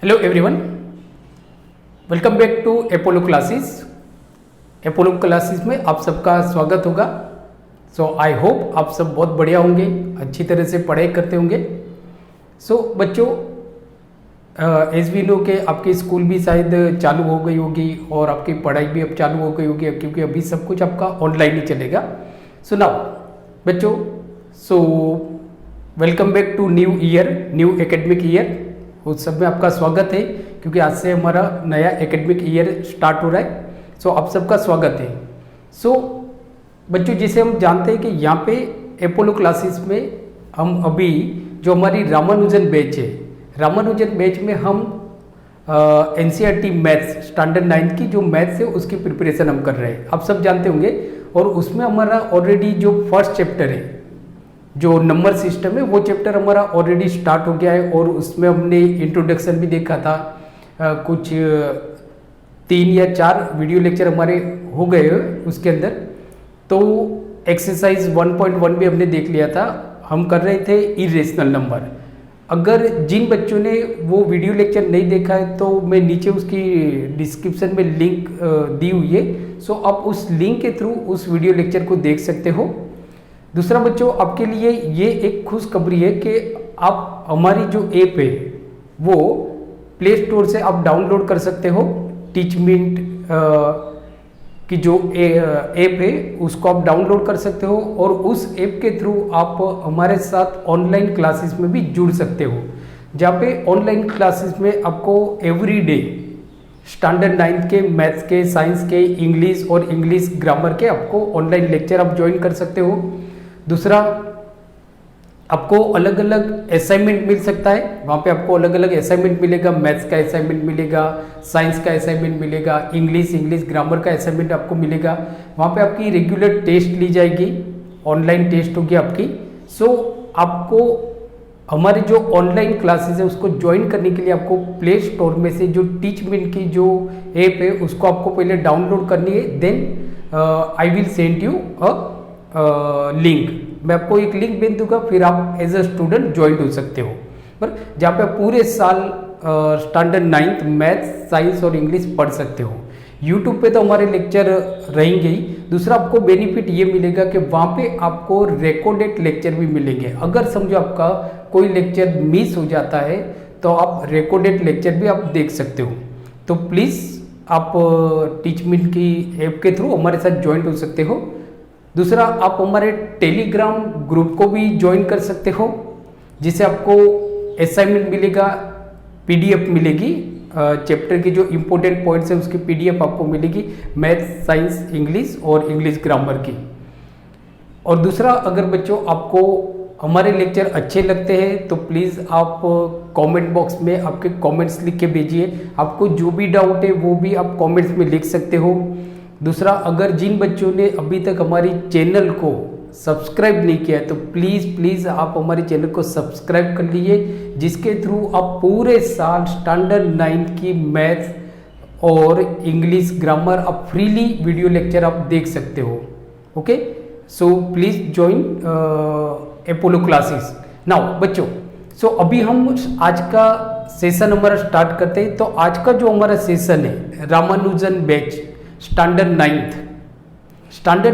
Hello everyone, welcome back to Apollo classes. Apollo classes में आप सबका स्वागत होगा। सो आई होप आप सब बहुत बढ़िया होंगे, अच्छी तरह से पढ़ाई करते होंगे। बच्चों, एज वी नो के आपकी स्कूल भी शायद चालू हो गई होगी और आपकी पढ़ाई भी अब चालू हो गई होगी, क्योंकि अभी सब कुछ आपका ऑनलाइन ही चलेगा। नाउ बच्चों, welcome back to new year, new academic year. उस सब में आपका स्वागत है, क्योंकि आज से हमारा नया एकेडमिक ईयर स्टार्ट हो रहा है। आप सबका स्वागत है। बच्चों, जिसे हम जानते हैं कि यहाँ पे अपोलो क्लासेस में हम अभी जो हमारी रामानुजन बैच है, रामानुजन बैच में हम एनसीईआरटी मैथ्स स्टैंडर्ड 9 की जो मैथ्स है उसकी प्रिपरेशन हम कर रहे हैं, आप सब जानते होंगे। और उसमें हमारा ऑलरेडी जो फर्स्ट चैप्टर है, जो नंबर सिस्टम है, वो चैप्टर हमारा ऑलरेडी स्टार्ट हो गया है। और उसमें हमने इंट्रोडक्शन भी देखा था, कुछ 3 या 4 वीडियो लेक्चर हमारे हो गए उसके अंदर। तो एक्सरसाइज 1.1 भी हमने देख लिया था। हम कर रहे थे इरेशनल नंबर। अगर जिन बच्चों ने वो वीडियो लेक्चर नहीं देखा है तो मैं नीचे उसकी डिस्क्रिप्शन में लिंक दी हुई है। आप उस लिंक के थ्रू उस वीडियो लेक्चर को देख सकते हो। दूसरा बच्चों, आपके लिए ये एक खुशखबरी है कि आप हमारी जो ऐप है वो प्ले स्टोर से आप डाउनलोड कर सकते हो। टीचमिंट की जो ऐप है उसको आप डाउनलोड कर सकते हो और उस ऐप के थ्रू आप हमारे साथ ऑनलाइन क्लासेस में भी जुड़ सकते हो, जहाँ पे ऑनलाइन क्लासेस में आपको एवरीडे स्टैंडर्ड 9 के मैथ्स के, साइंस के, इंग्लिश और इंग्लिश ग्रामर के आपको ऑनलाइन लेक्चर आप ज्वाइन कर सकते हो। दूसरा, आपको अलग अलग असाइनमेंट मिल सकता है, वहाँ पे आपको अलग अलग असाइनमेंट मिलेगा। मैथ्स का असाइनमेंट मिलेगा, साइंस का असाइनमेंट मिलेगा, इंग्लिश ग्रामर का असाइनमेंट आपको मिलेगा। वहाँ पे आपकी रेगुलर टेस्ट ली जाएगी, ऑनलाइन टेस्ट होगी आपकी। आपको हमारी जो ऑनलाइन क्लासेस है उसको ज्वाइन करने के लिए आपको प्ले स्टोर में से जो टीचमिंट की जो ऐप है उसको आपको पहले डाउनलोड करनी है। Then I will send you link, मैं आपको एक लिंक भेज दूंगा, फिर आप एज अ स्टूडेंट ज्वाइन हो सकते हो। पर जहाँ पे पूरे साल स्टैंडर्ड 9 मैथ्स, साइंस और इंग्लिश पढ़ सकते हो। यूट्यूब पे तो हमारे लेक्चर रहेंगे ही। दूसरा, आपको बेनिफिट ये मिलेगा कि वहाँ पे आपको रिकॉर्डेड लेक्चर भी मिलेंगे। अगर समझो आपका कोई लेक्चर मिस हो जाता है तो आप रिकॉर्डेड लेक्चर भी आप देख सकते हो। तो प्लीज़ आप टीचमिंट की ऐप के थ्रू हमारे साथ ज्वाइन हो सकते हो। दूसरा, आप हमारे टेलीग्राम ग्रुप को भी ज्वाइन कर सकते हो, जिसे आपको असाइनमेंट मिलेगा, पीडीएफ मिलेगी, चैप्टर के जो इंपॉर्टेंट पॉइंट्स है उसकी पीडीएफ आपको मिलेगी, मैथ्स, साइंस, इंग्लिश और इंग्लिश ग्रामर की। और दूसरा, अगर बच्चों आपको हमारे लेक्चर अच्छे लगते हैं तो प्लीज़ आप कमेंट बॉक्स में आपके कमेंट्स लिख के भेजिए। आपको जो भी डाउट है वो भी आप कमेंट्स में लिख सकते हो। दूसरा, अगर जिन बच्चों ने अभी तक हमारी चैनल को सब्सक्राइब नहीं किया है तो प्लीज़ आप हमारे चैनल को सब्सक्राइब कर लीजिए, जिसके थ्रू आप पूरे साल स्टैंडर्ड 9 की मैथ्स और इंग्लिश ग्रामर आप फ्रीली वीडियो लेक्चर आप देख सकते हो। Okay, please join Apollo classes. Now बच्चों, अभी हम आज का सेशन हमारा स्टार्ट करते हैं। तो आज का जो हमारा सेशन है रामानुजन बैच स्टैंडर्ड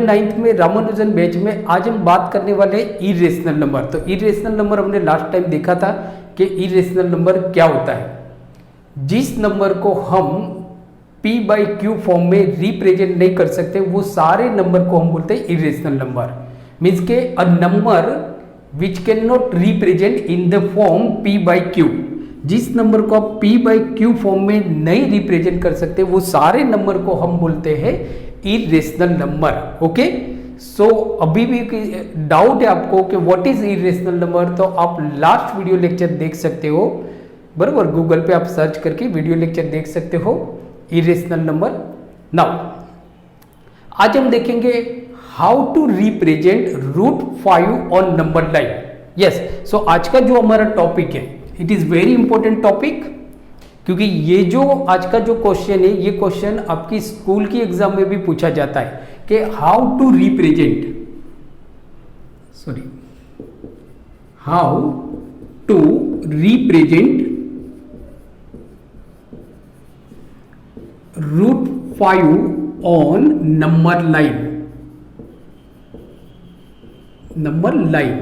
9 में, रामानुजन बैच में आज हम बात करने वाले हैं इरेशनल नंबर। तो इरेशनल नंबर हमने लास्ट टाइम देखा था कि इरेशनल नंबर क्या होता है। जिस नंबर को हम p/q फॉर्म में रिप्रेजेंट नहीं कर सकते वो सारे नंबर को हम बोलते हैं इरेशनल नंबर। मीन्स के a number which can not represent in the form p/q। जिस नंबर को आप p/q फॉर्म में नहीं रिप्रेजेंट कर सकते वो सारे नंबर को हम बोलते हैं इरेशनल नंबर। ओके, अभी भी डाउट है आपको कि व्हाट इज इरेशनल नंबर, तो आप लास्ट वीडियो लेक्चर देख सकते हो, बराबर। गूगल पे आप सर्च करके वीडियो लेक्चर देख सकते हो इरेशनल नंबर। नाउ आज हम देखेंगे how to represent √5 on number line. Yes, आज का जो हमारा टॉपिक है it is very important topic, क्योंकि ये जो आज का जो क्वेश्चन है ये क्वेश्चन आपकी स्कूल की एग्जाम में भी पूछा जाता है कि how to represent √5 on number line.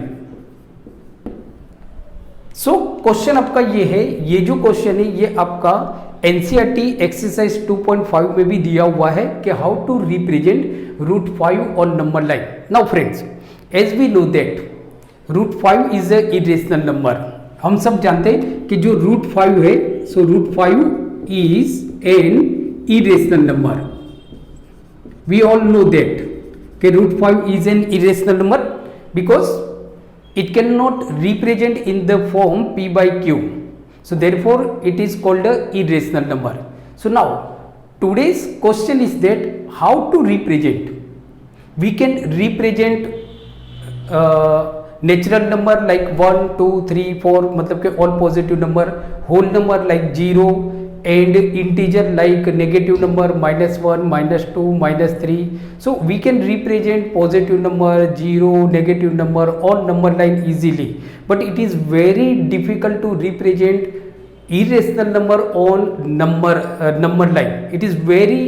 So question आपका ये है, ये जो क्वेश्चन है ये आपका एनसीईआरटी एक्सरसाइज 2.5 में भी दिया हुआ है कि how to represent √5 on number line. Now friends, as we know that √5 is a irrational number. हम सब जानते हैं कि जो √5 है, so √5 is an irrational number. We all know that कि √5 is an irrational number because it cannot represent in the form p by q. So therefore it is called a irrational number. So now today's question is that how to represent. We can represent natural number like 1 2 3 4, मतलब के all positive number, whole number like 0 and integer like negative number -1 -2 -3. So we can represent positive number, 0, negative number on number line easily, but it is very difficult to represent irrational number on number line. It is very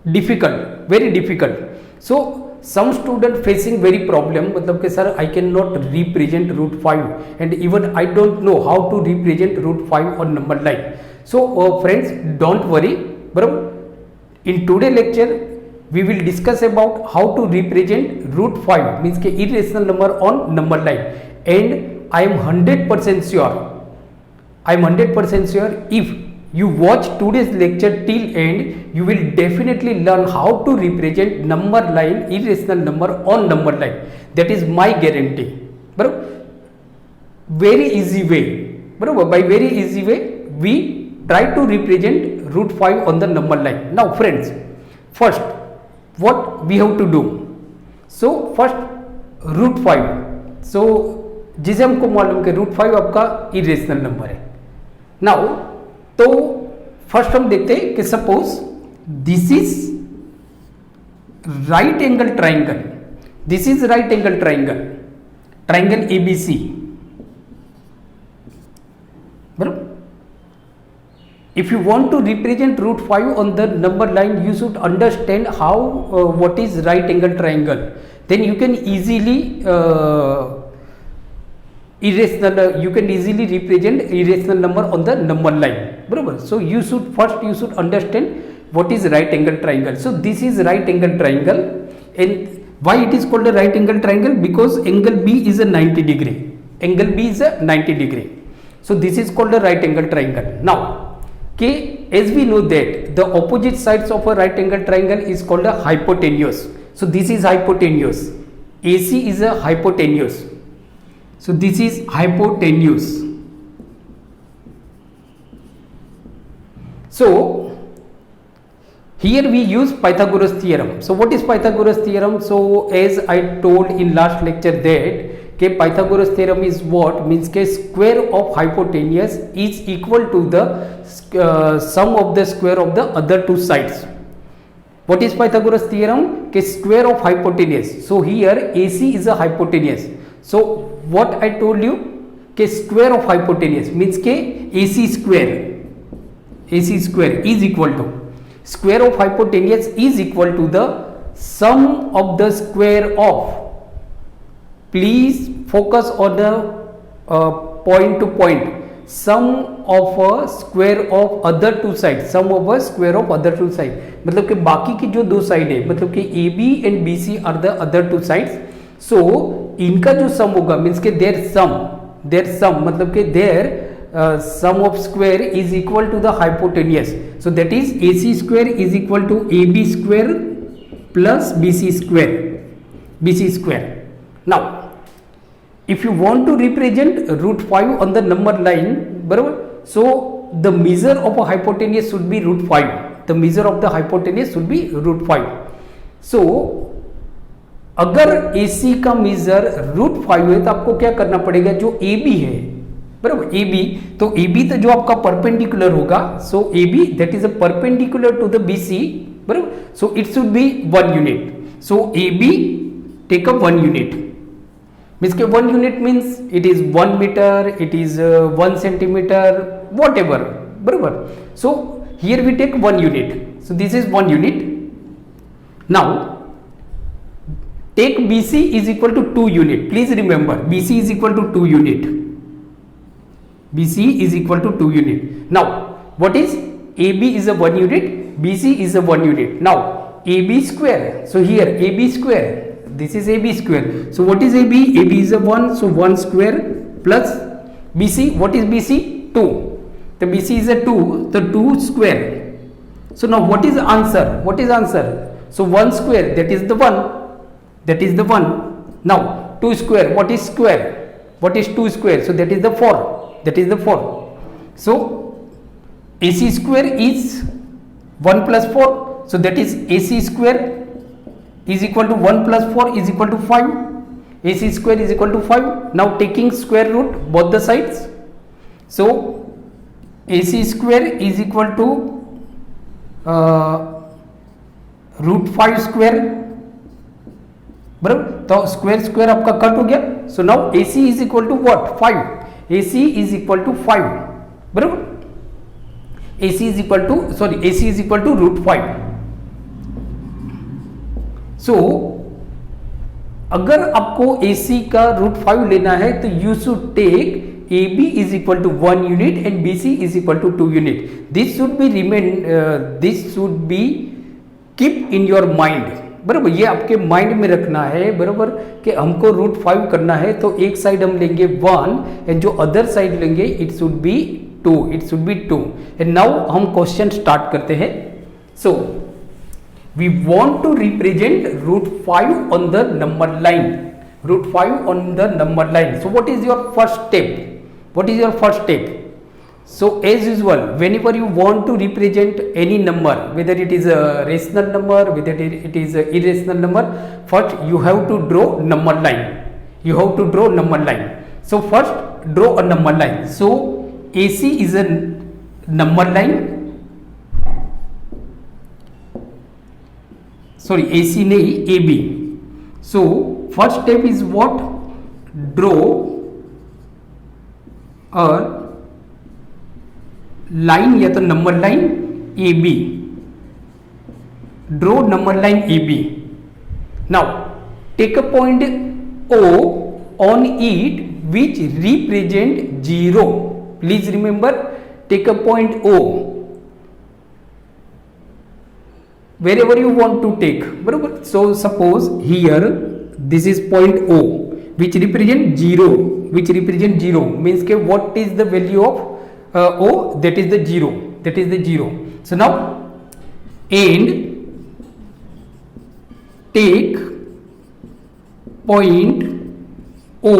difficult. So some student facing very problem, मतलब कि sir I cannot represent √5 and even I don't know how to represent √5 on number line. So friends, don't worry, बराबर. In today lecture we will discuss about how to represent √5 means के irrational number on number line, and I am 100% sure if you watch today's lecture till end, you will definitely learn how to represent number line, irrational number on number line. That is my guarantee. बराबर, very easy way, बराबर, by very easy way we try to represent √5 on the number line. Now friends, first what we have to do? So first √5, so जिसे हमको मालूम कि √5 आपका irrational number है. Now तो first हम देखते हैं कि suppose this is right angle triangle, triangle ABC, बराबर. If you want to represent √5 on the number line, you should understand how what is right angle triangle, then you can easily represent irrational number on the number line, बराबर. So you should understand what is right angle triangle. So this is right angle triangle, and why it is called a right angle triangle? Because angle B is a 90 degree. So this is called a right angle triangle. Now as we know that the opposite sides of a right angle triangle is called a hypotenuse. So this is hypotenuse, AC is a hypotenuse. So this is hypotenuse. So here we use Pythagoras theorem. So what is Pythagoras theorem? So as I told in last lecture that Pythagoras theorem is what means square of hypotenuse is equal to the sum of the square of the other two sides. What is Pythagoras theorem? Square of hypotenuse. So here AC is a hypotenuse. So what I told you, square of hypotenuse means AC square is equal to square of hypotenuse is equal to the sum of the square of, please focus on the point to point, sum of a square of other two sides, मतलब कि बाकी की जो दो side है, मतलब कि AB and BC are the other two sides. So इनका जो सम होगा मीन्स के देयर सम मतलब के there sum of square is equal to the hypotenuse. So that is AC square is equal to AB square plus BC square. Now if you want to represent √5 on the number line, बराबर, so the measure of a hypotenuse should be √5. So अगर AC का major √5 है तो आपको क्या करना पड़ेगा, जो AB है, बराबर, AB, तो AB तो जो आपका परपेंडिकुलर होगा, so AB that is a perpendicular to the BC, बराबर, so it should be 1 unit. So AB take up 1 unit, means के 1 unit means it is 1 metre, it is 1 centimetre, whatever, बराबर. So here we take 1 unit, so this is 1 unit. Now take BC is equal to 2 unit. Please remember BC is equal to 2 unit. BC is equal to 2 unit. Now what is AB is a 1 unit, BC is a 1 unit. Now AB square, so here AB square, this is AB square, so what is AB? AB is a 1, so 1 square plus BC, what is BC? 2, the BC is a 2, the 2 square. So now what is the answer? What is answer? So 1 square, that is the 1, that is the 1. Now 2 square, what is square? What is 2 square? So that is the 4, that is the 4. So AC square is 1 plus 4, so that is AC square is equal to 1 plus 4 is equal to 5. AC square is equal to 5. Now taking square root both the sides, so AC square is equal to root 5 square, बराबर, तो square square आपका cut हो गया. So now AC is equal to what? 5. AC is equal to 5, बराबर. AC is equal to AC is equal to root 5. So अगर आपको AC का root 5 लेना है तो you should take AB is equal to 1 unit and BC is equal to 2 unit. This should be this should be keep in your mind, बराबर. ये आपके mind में रखना है, बराबर, कि हमको रूट 5 करना है तो एक साइड हम लेंगे 1 एंड जो अदर साइड लेंगे it should be 2, it should be 2. And now हम क्वेश्चन स्टार्ट करते हैं. So we want to represent root 5 on the number line, root 5 on the number line. So what is your first step? What is your first step? So as usual, whenever you want to represent any number, whether it is a rational number, whether it is a irrational number, first you have to draw number line. You have to draw number line. So first draw a number line. So AC is a number line. Sorry, AC नहीं, AB. So first step is what? Draw और line या तो number line AB. Draw number line AB. Now take a point O on it which represent 0. Please remember, take a point O wherever you want to take, बरोबर. So suppose here this is point O which represent 0, which represent 0 means के what is the value of O? That is the 0, that is the 0. So now and take point O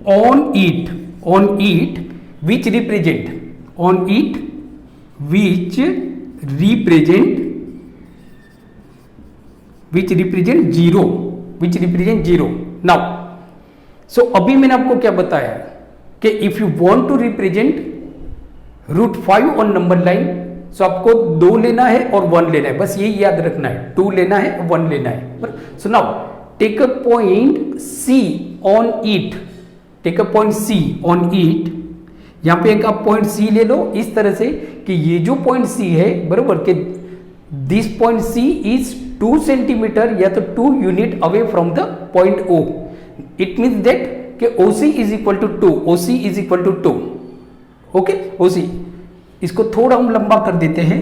on it, on it which represent, on it which represent 0, which represent 0. Now so अभी मैंने आपको क्या बताया कि if you want to represent root 5 on number line, so आपको 2 लेना है और 1 लेना है, बस यही याद रखना है. 2 लेना है और 1 लेना है. So now take a point C on it, take a point C on it. यहां पे एक आप पॉइंट C ले लो इस तरह से कि ये जो पॉइंट C है, बरोबर, कि this point C is 2 centimetre या तो 2 unit away from the point O. It means that कि OC is equal to 2, OC is equal to 2. Okay, OC इसको थोड़ा हम लंबा कर देते हैं.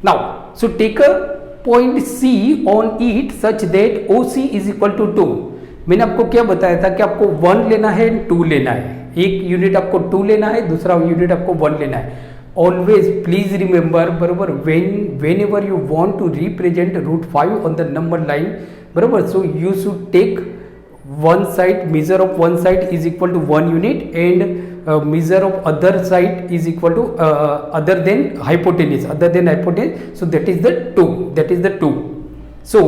Now so take a point C on it such that OC is equal to 2. मैंने आपको क्या बताया था कि आपको 1 लेना है, 2 लेना है. एक यूनिट आपको 2 लेना है, दूसरा यूनिट आपको 1 लेना है. Always please remember, बराबर, whenever you want to represent root 5 on the number line, बराबर, so you should take one side, measure of one side is equal to 1 unit and measure of other side is equal to other than hypotenuse, so that is the 2, that is the 2. So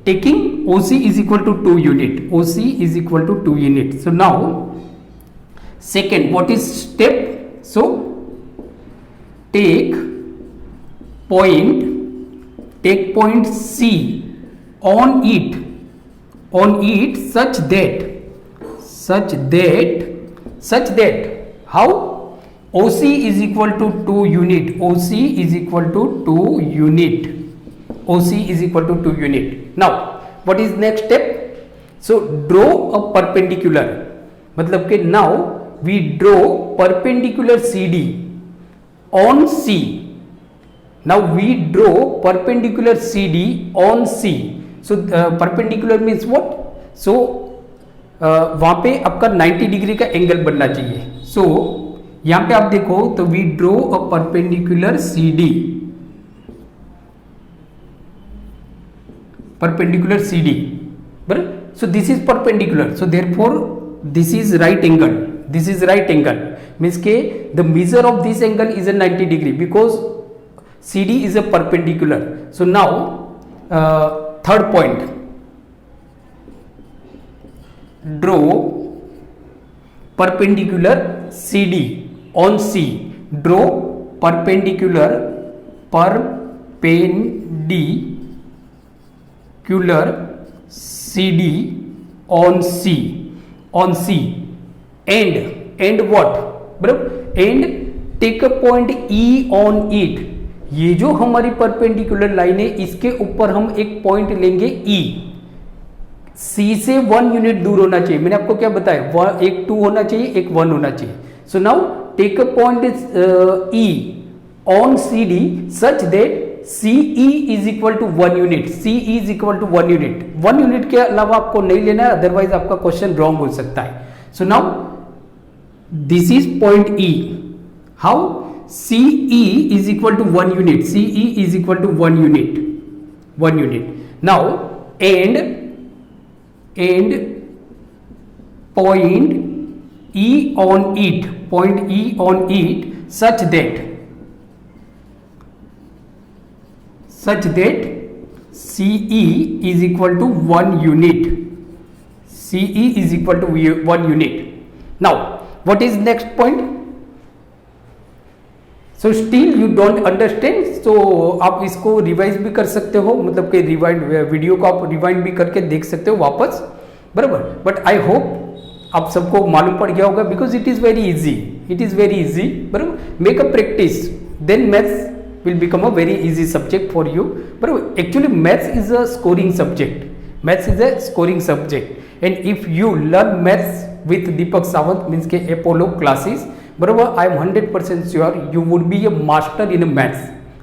taking OC is equal to 2 unit, OC is equal to 2 unit. So now second, what is step? So take point C on it such that how OC is equal to 2 unit. OC is equal to 2 unit. OC is equal to 2 unit. Now, what is next step? So, draw a perpendicular. मतलब कि now we draw perpendicular CD on C. Now we draw perpendicular CD on C. So, perpendicular means what? So, वहाँ पे आपका 90 degree का angle बनना चाहिए. So, यहां पे आप देखो तो we draw a perpendicular CD, perpendicular CD, बराबर. So this is perpendicular, so therefore this is right angle, this is right angle means के the measure of this angle is a 90 degree because CD is a perpendicular. So now third point, draw perpendicular CD on C. Draw perpendicular CD on C, on C. And what? बराबर. And take a point E on it. ये जो हमारी perpendicular line है इसके ऊपर हम एक point लेंगे E. C से 1 यूनिट दूर होना चाहिए. मैंने आपको क्या बताया, एक 2 होना चाहिए, एक 1 होना चाहिए. So now take a point E on CD such that CE is equal to 1 unit. CE is equal to 1 unit. 1 unit के अलावा आपको नहीं लेना है, अदरवाइज आपका क्वेश्चन रॉन्ग हो सकता है. So now this is point E. How? CE is equal to 1 unit. CE is equal to 1 unit. 1 unit. Now and point E on it, point E on it such that CE is equal to 1 unit. CE is equal to 1 unit. Now what is next point? So still you don't understand. So आप इसको revise भी कर सकते हो, मतलब कि rewind video को आप रिवाइंड भी करके देख सकते हो वापस, बराबर. बट आई होप आप सबको मालूम पड़ गया होगा because it is very easy, it is very easy, बराबर. Make a practice, then maths will become a very easy subject for you, बराबर. Actually maths is a scoring subject, maths is a scoring subject. And if you learn maths with Deepak Sawant means के Apollo classes, बराबर, I am 100% sure you would be a master in maths.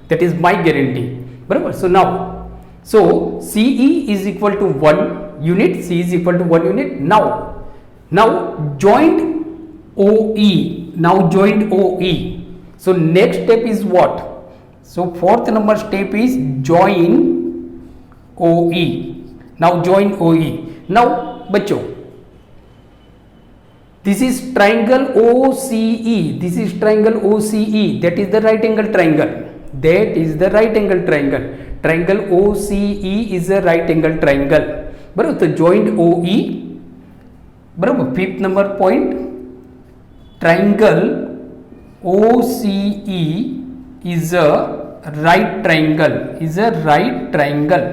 That is my guarantee, बराबर. So now, so CE is equal to 1 unit. C is equal to 1 unit. Now joint OE. Now joint OE. So next step is what? So fourth number step is join OE. Now join OE. Now बच्चों, this is triangle OCE. This is triangle OCE. That is the right angle triangle. That is the right angle triangle. Triangle OCE is a right angle triangle. बराबर. तो joint OE, बराबर. Fifth number point, triangle OCE is a right triangle. Is a right triangle.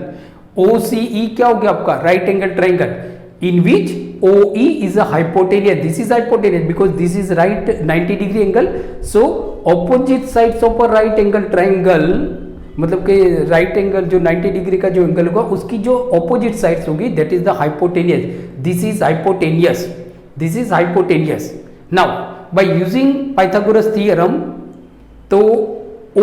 OCE क्या हो गया आपका? Right angle triangle. In which OE is a hypotenuse. This is hypotenuse because this is right 90 degree angle. So opposite sides of a right angle triangle, मतलब कि right angle जो 90 degree का जो angle होगा उसकी जो ऑपोजिट साइड्स होगी that is the hypotenuse. This is hypotenuse. This is hypotenuse. Now by using Pythagoras theorem तो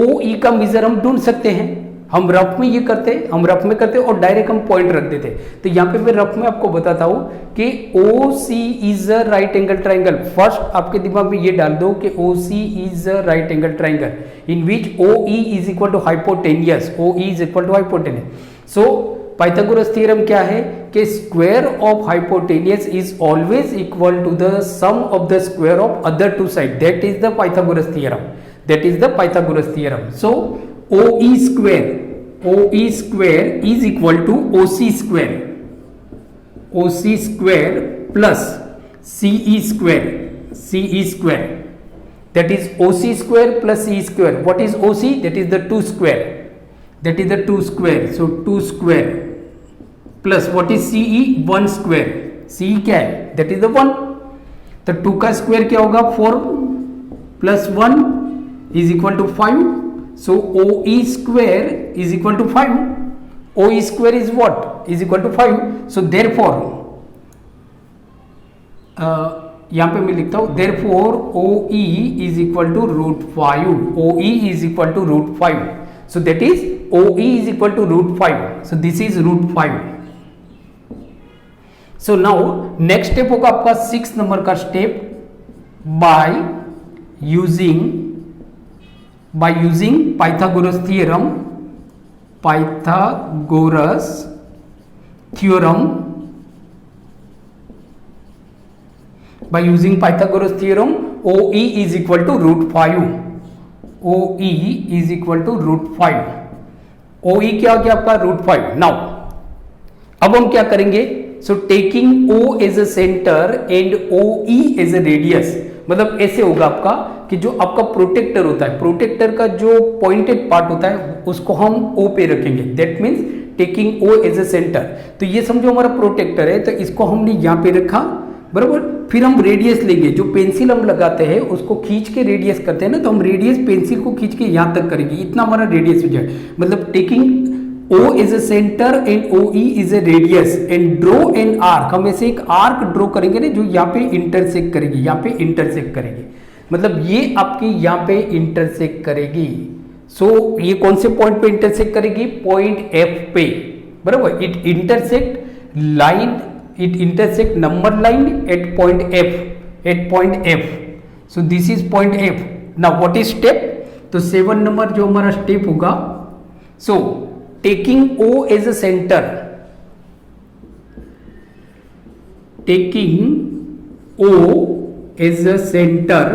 OE का मेजर हम ढूंढ सकते हैं. हम रफ में ये करते, हम रफ में करते और डायरेक्ट हम पॉइंट रख देते. तो यहाँ पे मैं रफ में आपको बताता हूँ कि OC is a right angle triangle. First आपके दिमाग में ये डाल दो कि OC is a right angle triangle in which OE is equal to hypotenuse. OE is equal to hypotenuse. So Pythagoras theorem क्या है कि square of hypotenuse is always equal to the sum of the square of other two side. That is the Pythagoras theorem. That is the Pythagoras theorem. So OE square is equal to OC square. OC square plus CE square. CE square. That is OC square plus CE square. What is OC? That is the 2 square. That is the 2 square. So 2 square plus what is CE? 1 square. CE क्या है? That is the 1. तो 2 का square क्या होगा? 4. plus 1 is equal to 5. So OE square is equal to 5. OE square is what? Is equal to 5. So therefore यहाँ पे मैं लिखता हूँ therefore OE is equal to root 5. OE is equal to root 5. So that is OE is equal to root 5. So this is root 5. So now next step होगा आपका 6 number का step by using Pythagoras theorem. Pythagoras theorem. By using Pythagoras theorem, OE is equal to root 5. OE is equal to root 5. OE क्या हो गया आपका root 5. Now, अब हम क्या करेंगे? So taking O as a center and OE as a radius. मतलब ऐसे होगा आपका कि जो आपका प्रोटेक्टर होता है, प्रोटेक्टर का जो पॉइंटेड पार्ट होता है उसको हम O पे रखेंगे. That means taking O as a centre. तो ये समझो हमारा प्रोटेक्टर है, तो इसको हमने यहाँ पे रखा, बराबर. फिर हम रेडियस लेंगे, जो पेंसिल हम लगाते हैं उसको खींच के रेडियस करते हैं ना, तो हम रेडियस पेंसिल को खींच के यहाँ तक करेंगे. इतना हमारा रेडियस हो जाए. मतलब taking O is a center and OE is a radius and draw an arc. हम ऐसे एक आर्क ड्रॉ करेंगे ना, जो यहाँ पे इंटरसेक्ट करेगी, यहाँ पे इंटरसेक्ट करेगी. मतलब ये आपकी यहाँ पे इंटरसेक्ट करेगी. सो ये कौन से पॉइंट पे इंटरसेक्ट करेगी? पॉइंट F पे, बराबर. It intersect number line at point F. So this is point F. Now what is step? तो 7 नंबर जो हमारा स्टेप होगा, सो taking O as a center, taking O as a center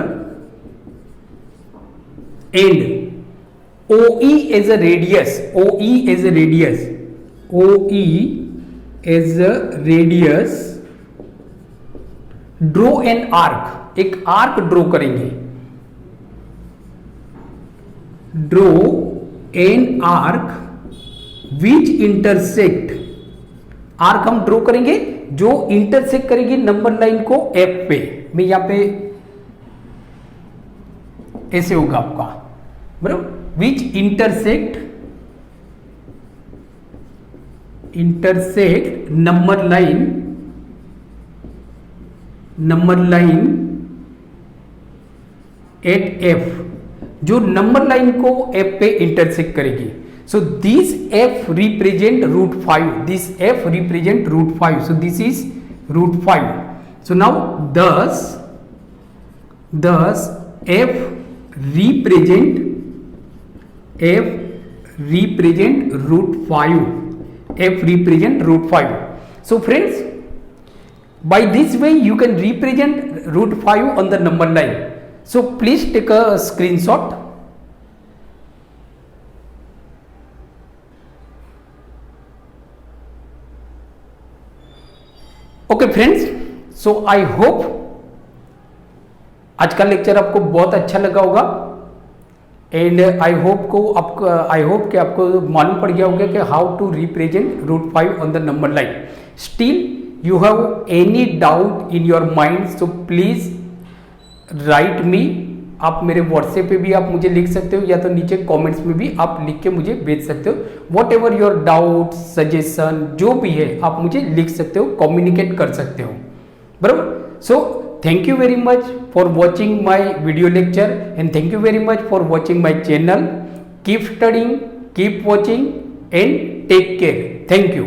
and OE as a radius, OE as a radius, OE as a radius, draw an arc. एक arc draw करेंगे, draw an arc which intersect. Arc हम draw करेंगे जो intersect करेगी number line को F पे. मैं यहां पे ऐसे होगा आपका, बराबर. विच intersect number line at F, जो नंबर लाइन को F पे इंटरसेक्ट करेगी. So this F represent root 5. This F represent root 5. So this is root 5. So now thus F represent root 5. F represent root 5. So friends, by this way you can represent root 5 on the number line. So please take a screenshot. Okay friends, so I hope आज का lecture आपको बहुत अच्छा लगा होगा and I hope कि आपको मालूम पड़ गया होगा कि how to represent root 5 on the number line. Still you have any doubt in your mind, so please write me. आप मेरे व्हाट्सएप पे भी आप मुझे लिख सकते हो, या तो नीचे कमेंट्स में भी आप लिख के मुझे भेज सकते हो. What ever your doubt, suggestion जो भी है आप मुझे लिख सकते हो, कम्युनिकेट कर सकते हो, बराबर. So thank you very much for watching my video lecture and thank you very much for watching my channel. Keep studying, keep watching and take care. Thank you.